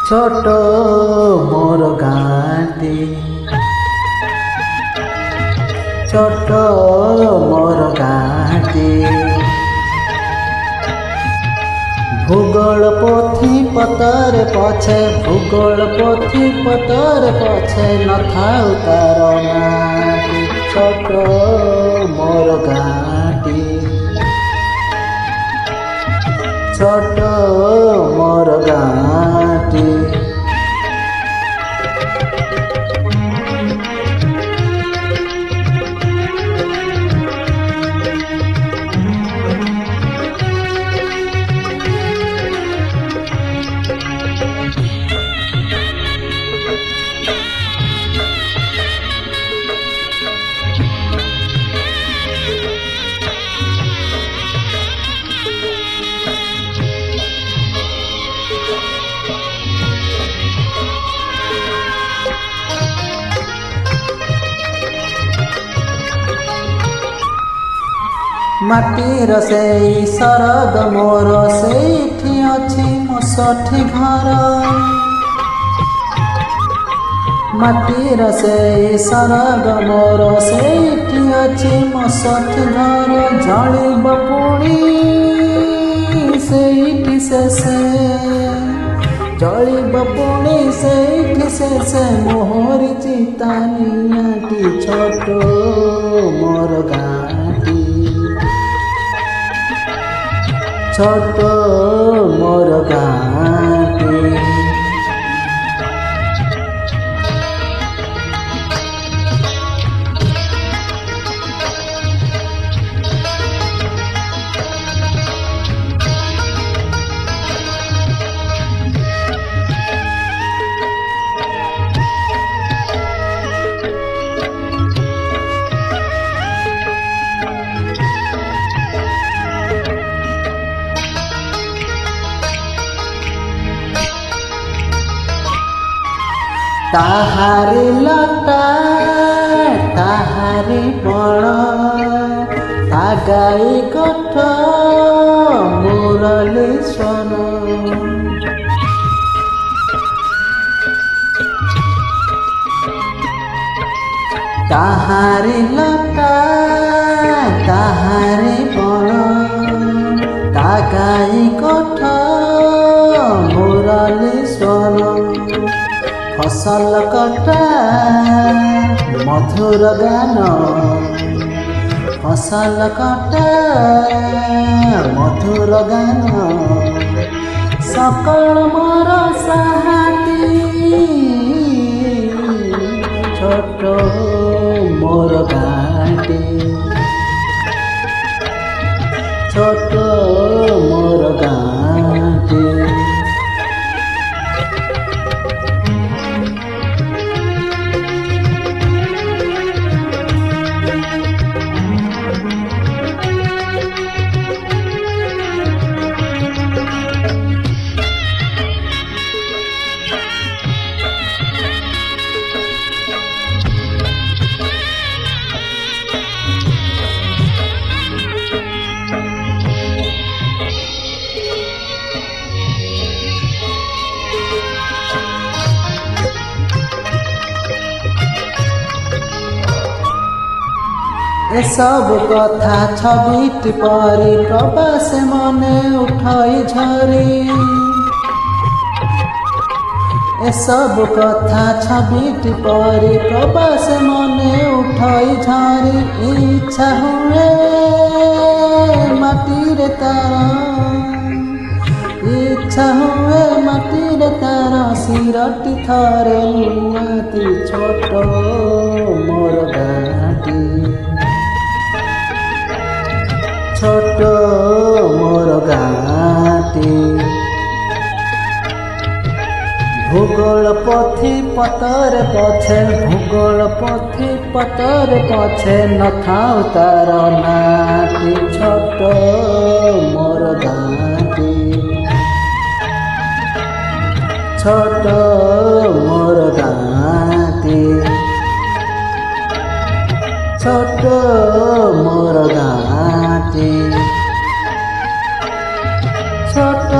छोट मोर गाँटी छोट मोर गाँटी भूगोल पोथी पतर पछे भूगोल पोथी पतर पछे नथाउ तार नाटी छोट मोर गाँटी छोट मोर गाँटी माटीर से सरग मोर सेठी अछि मो सठी घर माटीर से सरग मोर सेठी अछि मो सठी घर जलिब पुणी सेठी से जलिब पुणी सेठी से मोहरी चितानियाटी छोट मोर गाँटी छोट मोर गाँटी ताहारी लता ताहारी बण तागाई कठ मुरली स्वन ताहारी लता ताहारी बण तागाई कठ मुरली स्वन फसल कटा मधुर गान फसल कटा मधुर गान सकल मोर साथी छोट मोर गाँटी छोट मोर गाँटी ए सब कथा छबिट परी प्रवास मने उठाई झरी ए सब कथा छबिट परी प्रवास मने उठाई झरी इच्छा हुए माटीर तारा इच्छा हुए माटीर तारा सिरटी थरे नियति छोट मोर गाँटी छोट मोर गाँटी भूगोल पोथी पतर पछे भूगोल पोथी पतर पछे नथाउ तार नाटी छोट मोर गाँटी छोट मोर गाँटी छोट मोर गाँटी छोट